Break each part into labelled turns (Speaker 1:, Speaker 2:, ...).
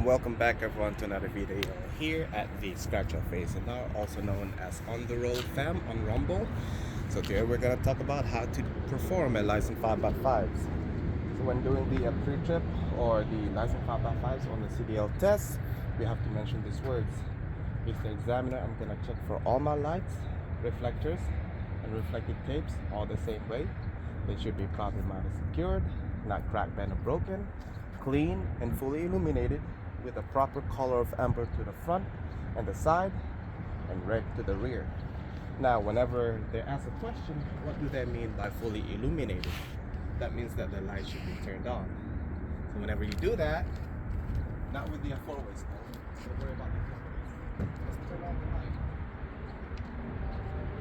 Speaker 1: and welcome back everyone to another video here at the Scratch Your Face, and now also known as On The Road Fam on Rumble. So today we're going to talk about how to perform a license 5x5s. So when doing the pre-trip or the license 5x5s on the CDL test, we have to mention these words. With the examiner, I'm going to check for all my lights, reflectors, and reflective tapes all the same way. They should be properly mounted, secured, not cracked, bent, or broken, clean and fully illuminated with a proper color of amber to the front and the side and red to the rear. Now whenever they ask a question, what do they mean by fully illuminated? That means that the light should be turned on. So whenever you do that, not with the four-way scope, so don't worry about the four-ways. Just turn on the light.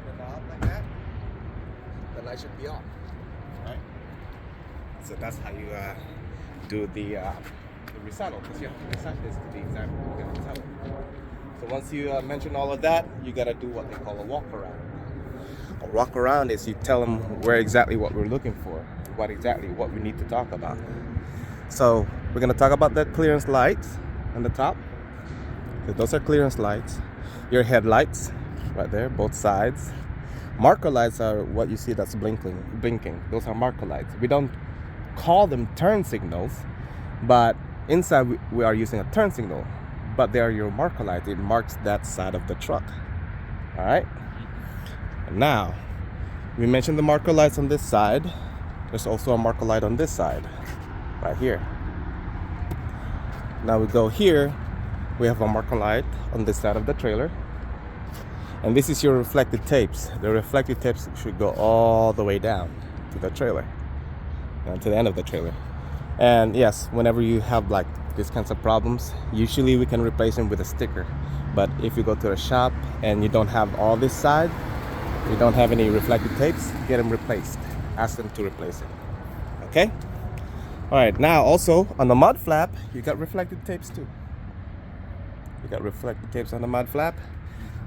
Speaker 1: Turn it off like that, the light should be on. Right? So that's how you do the recital, because you have to recite this to the examiner. You have to tell them. So once you mention all of that, you got to do what they call a walk around. A walk around is you tell them where exactly what we're looking for, what we need to talk about. So we're going to talk about the clearance lights on the top. So those are clearance lights. Your headlights right there, both sides. Marker lights are what you see that's blinking. Those are marker lights. We don't call them turn signals, but inside we are using a turn signal, but they are your marker lights. It marks that side of the truck. All right. And now we mentioned the marker lights on this side. There's also a marker light on this side, right here. Now we go here. We have a marker light on this side of the trailer. And this is your reflective tapes. The reflective tapes should go all the way down to the trailer, to the end of the trailer. And yes, whenever you have like these kinds of problems, usually we can replace them with a sticker. But if you go to a shop and you don't have all this side, you don't have any reflective tapes, get them replaced. Ask them to replace it. Okay? All right, now also on the mud flap, you got reflective tapes too. You got reflective tapes on the mud flap.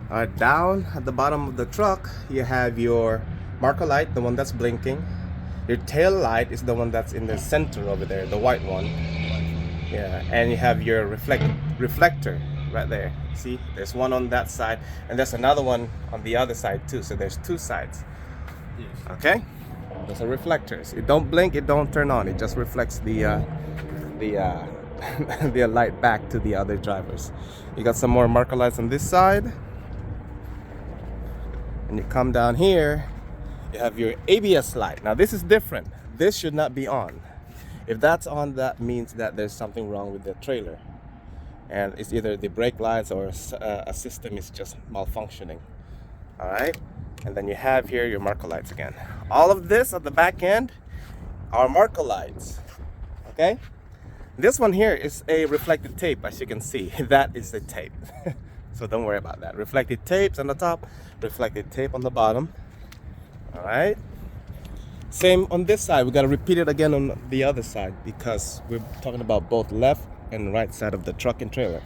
Speaker 1: All right, down at the bottom of the truck, you have your marker light, the one that's blinking. Your tail light is the one that's in the center over there, the white one. Yeah, and you have your reflector right there. See, there's one on that side, and there's another one on the other side too. So there's two sides. Okay, those are reflectors. It don't blink, it don't turn on. It just reflects the the light back to the other drivers. You got some more marker lights on this side. And you come down here, you have your ABS light. Now this is different. This should not be on. If that's on, that means that there's something wrong with the trailer. And it's either the brake lights or a system is just malfunctioning. All right? And then you have here your marker lights again. All of this at the back end are marker lights. Okay? This one here is a reflective tape, as you can see. That is the tape. So don't worry about that. Reflective tapes on the top, reflective tape on the bottom. All right. Same on this side. We got to repeat it again on the other side because we're talking about both left and right side of the truck and trailer.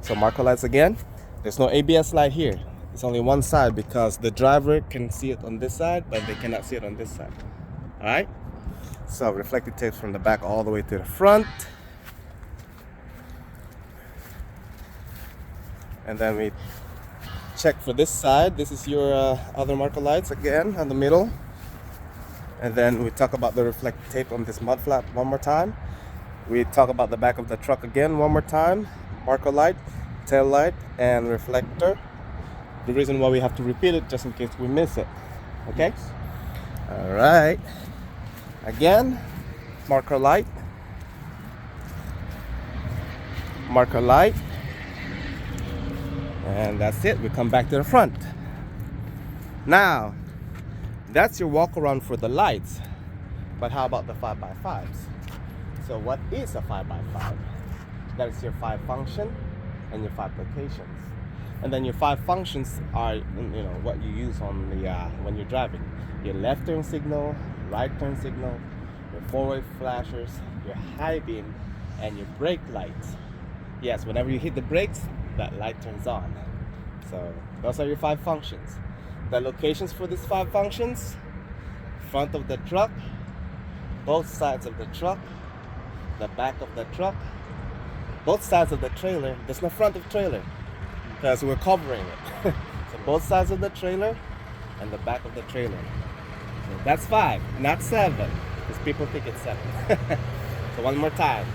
Speaker 1: So marker lights again. There's no ABS light here. It's only one side because the driver can see it on this side, but they cannot see it on this side. All right. So reflective tapes from the back all the way to the front. And then we check for this side. This is your other marker lights again on the middle. And then we talk about the reflective tape on this mud flap one more time. We talk about the back of the truck again one more time. Marker light, tail light, and reflector. The reason why we have to repeat it just in case we miss it. Okay? All right. Again, marker light. Marker light. And that's it. We come back to the front. Now, that's your walk around for the lights. But how about the 5x5s? So what is a 5x5? That is your 5 function and your 5 locations. And then your 5 functions are, what you use on the when you're driving. Your left turn signal, right turn signal, your four-way flashers, your high beam, and your brake lights. Yes, whenever you hit the brakes, that light turns on. So those are your 5 functions. The locations for these 5 functions: front of the truck, both sides of the truck, the back of the truck, both sides of the trailer. There's no front of trailer because we're covering it. So both sides of the trailer and the back of the trailer. So that's 5, not 7, because people think it's 7. So one more time.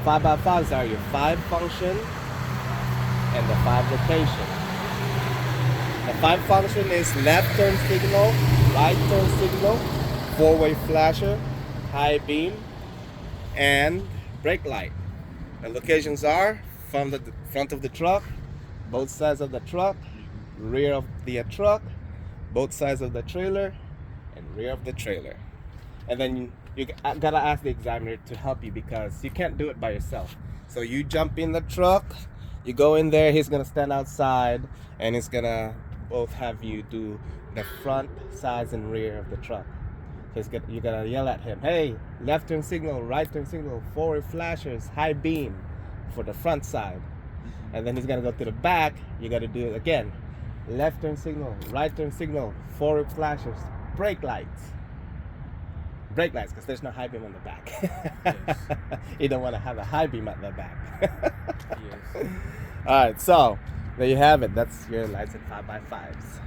Speaker 1: 5x5s are your 5 function and the 5 location. The 5 function is left turn signal, right turn signal, 4-way flasher, high beam, and brake light. The locations are from the front of the truck, both sides of the truck, rear of the truck, both sides of the trailer, and rear of the trailer. And then you gotta ask the examiner to help you because you can't do it by yourself. So you jump in the truck, you go in there, he's gonna stand outside, and he's gonna both have you do the front, sides, and rear of the truck. So you gotta yell at him, hey, left turn signal, right turn signal, forward flashers, high beam for the front side. And then he's gonna go to the back, you gotta do it again. Left turn signal, right turn signal, forward flashers, brake lights. Brake lights, because there's no high beam on the back. Yes. You don't want to have a high beam at the back.
Speaker 2: Yes.
Speaker 1: All right, so there you have it. That's your lights at 5x5s.